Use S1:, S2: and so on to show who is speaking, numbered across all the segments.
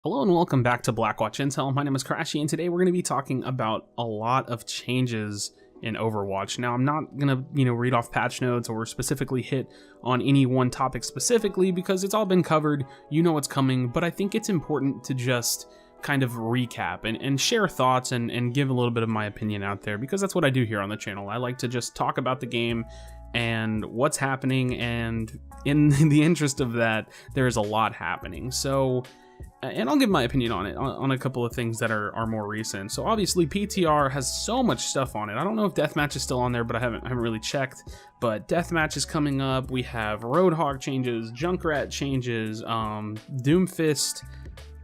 S1: Hello and welcome back to Blackwatch Intel. My name is Crashy, and today we're going to be talking about a lot of changes in Overwatch. Now, I'm not going to, read off patch notes or specifically hit on any one topic specifically because it's all been covered, you know what's coming, but I think it's important to just kind of recap and share thoughts and give a little bit of my opinion out there, because that's what I do here on the channel. I like to just talk about the game and what's happening, and in the interest of that, there's a lot happening. So, and I'll give my opinion on it, on a couple of things that are more recent. So obviously PTR has so much stuff on it. I don't know if Deathmatch is still on there, but I haven't really checked. But Deathmatch is coming up. We have Roadhog changes, Junkrat changes, Doomfist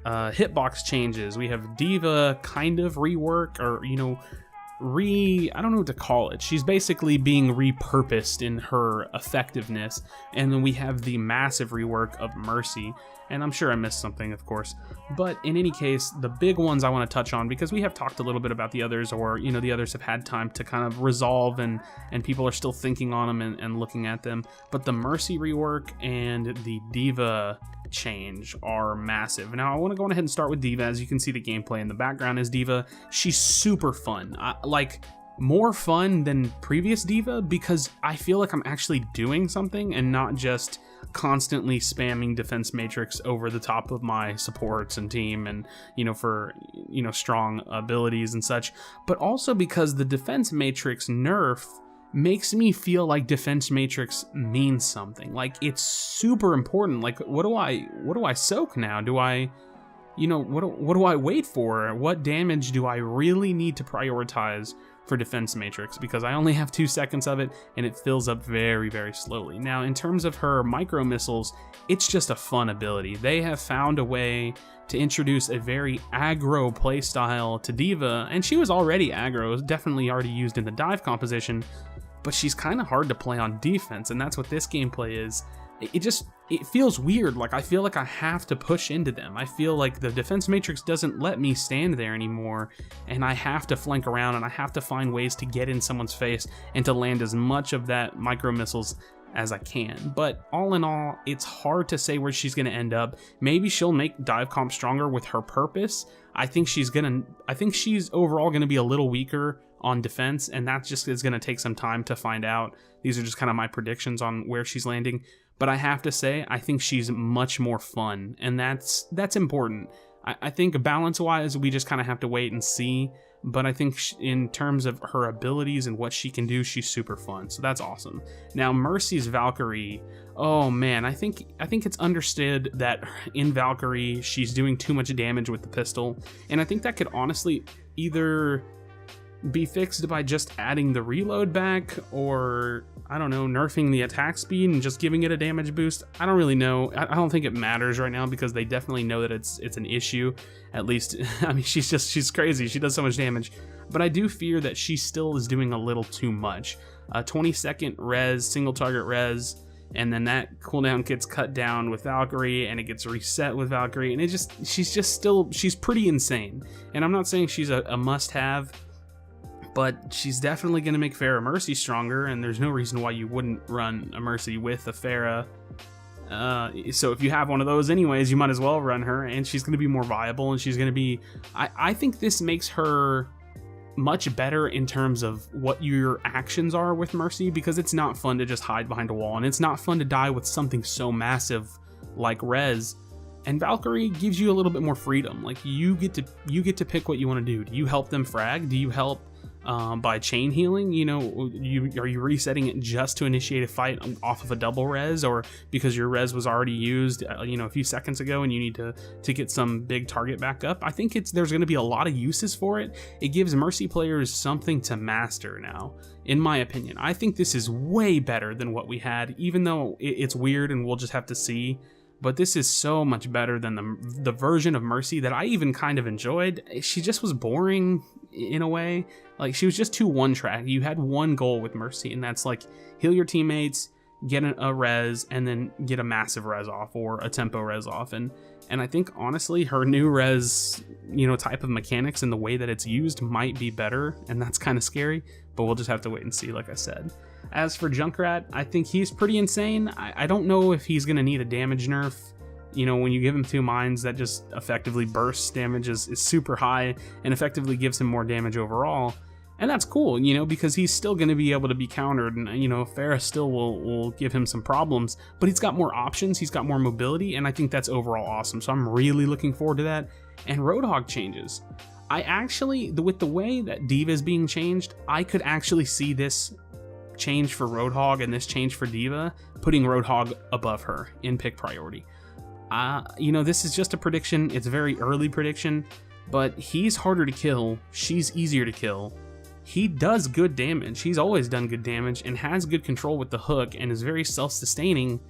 S1: hitbox changes. We have D.Va kind of rework, or I don't know what to call it. She's basically being repurposed in her effectiveness. And then we have the massive rework of Mercy. And I'm sure I missed something, of course. But in any case, the big ones I want to touch on, because we have talked a little bit about the others, or, the others have had time to kind of resolve, and people are still thinking on them and looking at them. But the Mercy rework and the D.Va change are massive. Now, I want to go ahead and start with D.Va. As you can see, the gameplay in the background is D.Va. She's super fun. More fun than previous D.Va, because I feel like I'm actually doing something and not just constantly spamming defense matrix over the top of my supports and team, and for strong abilities and such, but also because the defense matrix nerf makes me feel like defense matrix means something. Like, it's super important. Like, what do I soak now? Do I what do I wait for? What damage do I really need to prioritize for defense matrix? Because I only have 2 seconds of it, and it fills up very, very slowly. Now, in terms of her micro missiles, it's just a fun ability. They have found a way to introduce a very aggro playstyle to D.Va, and she was already aggro, definitely already used in the dive composition, but she's kind of hard to play on defense, and that's what this gameplay is. It feels weird. Like, I feel like I have to push into them. I feel like the defense matrix doesn't let me stand there anymore, and I have to flank around, and I have to find ways to get in someone's face and to land as much of that micro missiles as I can. But all in all, it's hard to say where she's going to end up. Maybe she'll make dive comp stronger with her purpose. I think she's overall going to be a little weaker on defense, and that just is going to take some time to find out. These are just kind of my predictions on where she's landing. But I have to say, I think she's much more fun, and that's important. I think balance-wise, we just kind of have to wait and see. But I think in terms of her abilities and what she can do, she's super fun. So that's awesome. Now, Mercy's Valkyrie. Oh man, I think it's understood that in Valkyrie, she's doing too much damage with the pistol. And I think that could honestly either be fixed by just adding the reload back, or I don't know, nerfing the attack speed and just giving it a damage boost. I don't really know. I don't think it matters right now, because they definitely know that it's an issue. At least, I mean, she's crazy. She does so much damage, but I do fear that she still is doing a little too much. 20-second res, single target res, and then that cooldown gets cut down with Valkyrie, and it gets reset with Valkyrie, and she's pretty insane. And I'm not saying she's a must-have, but she's definitely going to make Pharah Mercy stronger, and there's no reason why you wouldn't run a Mercy with a Pharah. So if you have one of those anyways, you might as well run her, and she's going to be more viable, and she's going to be... I think this makes her much better in terms of what your actions are with Mercy, because it's not fun to just hide behind a wall, and it's not fun to die with something so massive like Rez. And Valkyrie gives you a little bit more freedom. Like, you get to pick what you want to do. Do you help them frag? Do you help by chain healing? Are you resetting it just to initiate a fight off of a double res, or because your res was already used a few seconds ago and you need to get some big target back up? I think there's going to be a lot of uses for it. It gives Mercy players something to master now, in my opinion. I think this is way better than what we had, even though it's weird and we'll just have to see. But this is so much better than the version of Mercy that I even kind of enjoyed. She just was boring in a way. Like, she was just too one-track. You had one goal with Mercy, and that's like heal your teammates, get a res, and then get a massive res off, or a tempo res off. And I think honestly her new res type of mechanics and the way that it's used might be better, and that's kind of scary, but we'll just have to wait and see, like I said. As for Junkrat, I think he's pretty insane. I don't know if he's going to need a damage nerf. You know, when you give him 2 mines, that just effectively bursts damage is super high and effectively gives him more damage overall. And that's cool, you know, because he's still going to be able to be countered, and, you know, Pharah still will give him some problems, but he's got more options, he's got more mobility, and I think that's overall awesome. So I'm really looking forward to that. And Roadhog changes. I actually, with the way that D.Va is being changed, I could actually see this change for Roadhog and this change for D.Va, putting Roadhog above her in pick priority. You know, this is just a prediction, it's a very early prediction, but he's harder to kill, she's easier to kill. He does good damage, he's always done good damage and has good control with the hook and is very self-sustaining.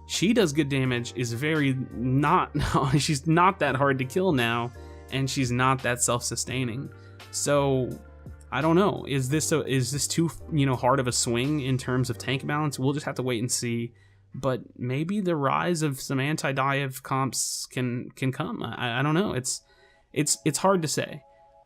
S1: She does good damage, is very not, she's not that hard to kill now, and she's not that self-sustaining. So I don't know, is this too, you know, hard of a swing in terms of tank balance? We'll just have to wait and see. But maybe the rise of some anti-dive comps can come. I don't know, it's hard to say.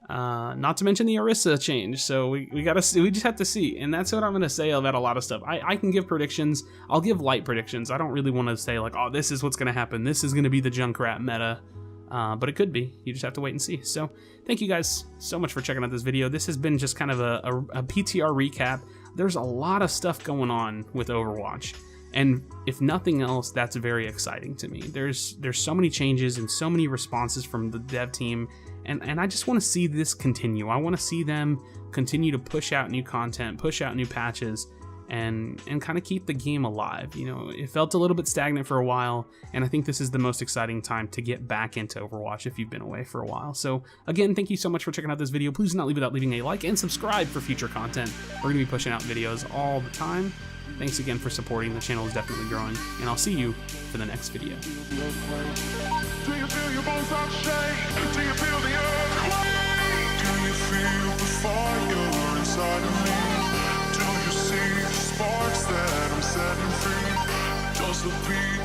S1: Not to mention the Orisa change, so we gotta see, we just have to see, and that's what I'm gonna say about a lot of stuff. I can give predictions, I'll give light predictions. I don't really want to say like, oh, this is what's gonna happen, this is gonna be the Junkrat meta, but it could be. You just have to wait and see. So thank you guys so much for checking out this video. This has been just kind of a PTR recap. There's a lot of stuff going on with Overwatch, and if nothing else, that's very exciting to me. There's so many changes and so many responses from the dev team, and I just want to see this continue. I want to see them continue to push out new content, push out new patches, and kind of keep the game alive. You know, it felt a little bit stagnant for a while, and I think this is the most exciting time to get back into Overwatch if you've been away for a while. So again, thank you so much for checking out this video. Please do not leave without leaving a like and subscribe for future content. We're going to be pushing out videos all the time. Thanks again for supporting. The channel is definitely growing, and I'll see you for the next video.
S2: Do you feel your bones start shake? Do you feel the earthquake? Do you feel the fire inside of me? Do you see the sparks that I'm setting free? Does the beat